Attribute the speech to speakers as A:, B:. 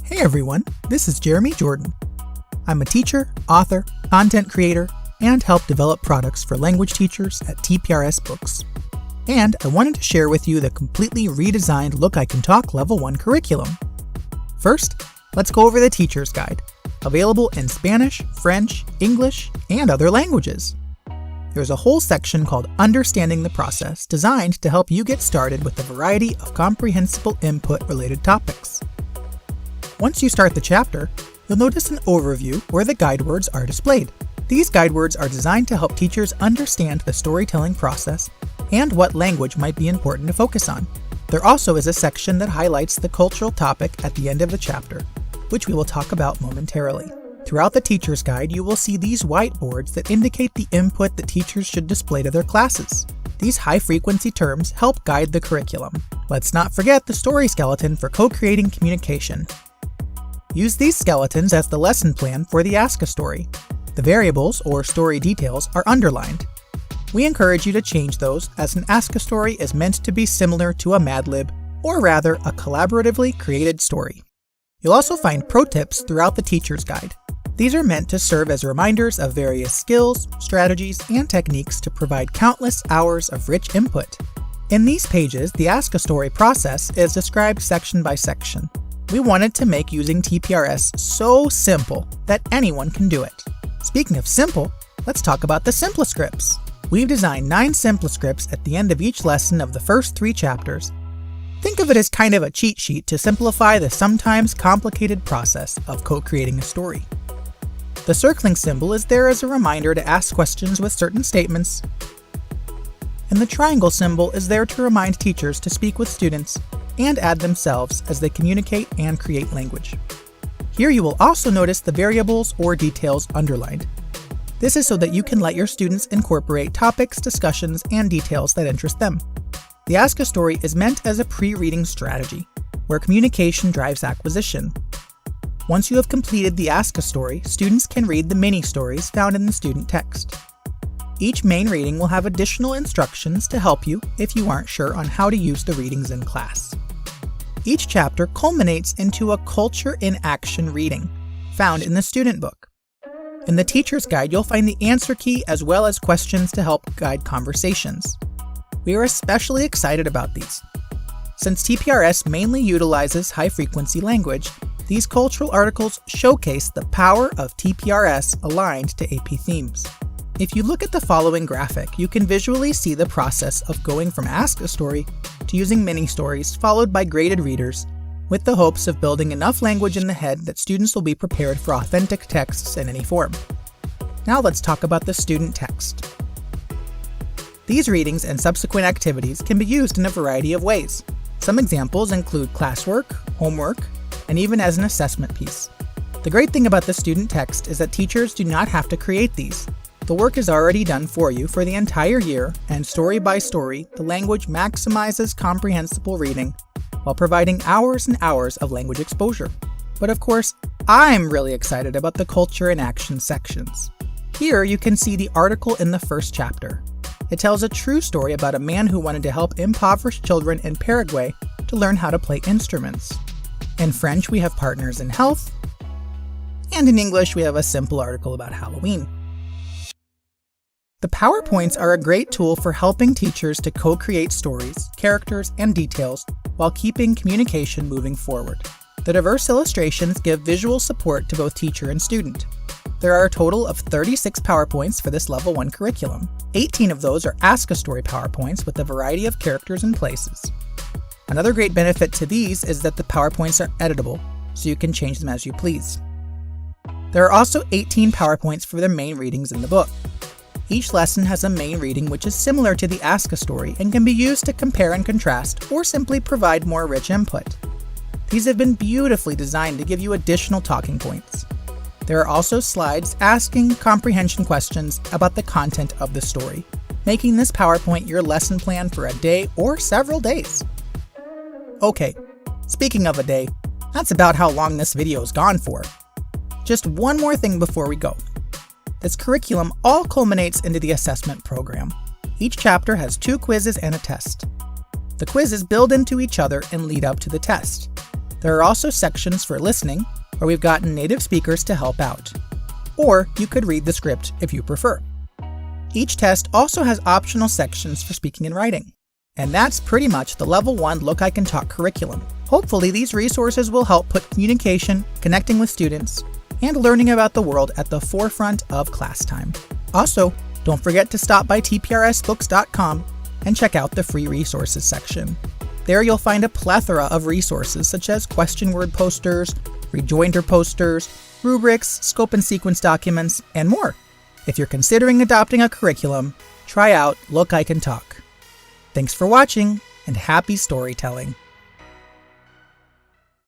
A: Hey everyone, this is Jeremy Jordan. I'm a teacher, author, content creator, and help develop products for language teachers at TPRS Books. And I wanted to share with you the completely redesigned Look I Can Talk Level 1 curriculum. First, let's go over the Teacher's Guide, available in Spanish, French, English, and other languages. There's a whole section called Understanding the Process designed to help you get started with a variety of comprehensible input-related topics. Once you start the chapter, you'll notice an overview where the guide words are displayed. These guide words are designed to help teachers understand the storytelling process and what language might be important to focus on. There also is a section that highlights the cultural topic at the end of the chapter, which we will talk about momentarily. Throughout the Teacher's Guide, you will see these whiteboards that indicate the input that teachers should display to their classes. These high-frequency terms help guide the curriculum. Let's not forget the story skeleton for co-creating communication. Use these skeletons as the lesson plan for the Ask a Story. The variables, or story details, are underlined. We encourage you to change those, as an Ask a Story is meant to be similar to a Mad Lib, or rather a collaboratively created story. You'll also find pro tips throughout the Teacher's Guide. These are meant to serve as reminders of various skills, strategies, and techniques to provide countless hours of rich input. In these pages, the Ask a Story process is described section by section. We wanted to make using TPRS so simple that anyone can do it. Speaking of simple, let's talk about the Simpliscripts. We've designed 9 Simpliscripts at the end of each lesson of the first 3 chapters. Think of it as kind of a cheat sheet to simplify the sometimes complicated process of co-creating a story. The circling symbol is there as a reminder to ask questions with certain statements, and the triangle symbol is there to remind teachers to speak with students and add themselves as they communicate and create language. Here you will also notice the variables or details underlined. This is so that you can let your students incorporate topics, discussions, and details that interest them. The Ask a Story is meant as a pre-reading strategy, where communication drives acquisition. Once you have completed the Ask a Story, students can read the mini-stories found in the student text. Each main reading will have additional instructions to help you if you aren't sure on how to use the readings in class. Each chapter culminates into a Culture in Action reading, found in the student book. In the Teacher's Guide, you'll find the answer key as well as questions to help guide conversations. We are especially excited about these. Since TPRS mainly utilizes high-frequency language, these cultural articles showcase the power of TPRS aligned to AP themes. If you look at the following graphic, you can visually see the process of going from Ask a Story to using mini-stories followed by graded readers, with the hopes of building enough language in the head that students will be prepared for authentic texts in any form. Now let's talk about the student text. These readings and subsequent activities can be used in a variety of ways. Some examples include classwork, homework, and even as an assessment piece. The great thing about the student text is that teachers do not have to create these. The work is already done for you for the entire year, and story by story, the language maximizes comprehensible reading while providing hours and hours of language exposure. But of course, I'm really excited about the Culture in Action sections. Here you can see the article in the first chapter. It tells a true story about a man who wanted to help impoverished children in Paraguay to learn how to play instruments. In French, we have Partners in Health, and in English, we have a simple article about Halloween. The PowerPoints are a great tool for helping teachers to co-create stories, characters, and details while keeping communication moving forward. The diverse illustrations give visual support to both teacher and student. There are a total of 36 PowerPoints for this Level 1 curriculum. 18 of those are Ask a Story PowerPoints with a variety of characters and places. Another great benefit to these is that the PowerPoints are editable, so you can change them as you please. There are also 18 PowerPoints for the main readings in the book. Each lesson has a main reading which is similar to the Ask a Story and can be used to compare and contrast or simply provide more rich input. These have been beautifully designed to give you additional talking points. There are also slides asking comprehension questions about the content of the story, making this PowerPoint your lesson plan for a day or several days. Okay, speaking of a day, that's about how long this video's gone for. Just one more thing before we go. This curriculum all culminates into the assessment program. Each chapter has 2 quizzes and a test. The quizzes build into each other and lead up to the test. The There are also sections for listening, where we've gotten native speakers to help out. Or you could read the script if you prefer. Each test also has optional sections for speaking and writing. And that's pretty much the Level 1 Look I Can Talk curriculum. Hopefully these resources will help put communication, connecting with students, and learning about the world at the forefront of class time. Also, don't forget to stop by tprsbooks.com and check out the free resources section. There you'll find a plethora of resources such as question word posters, rejoinder posters, rubrics, scope and sequence documents, and more. If you're considering adopting a curriculum, try out Look I Can Talk. Thanks for watching, and happy storytelling!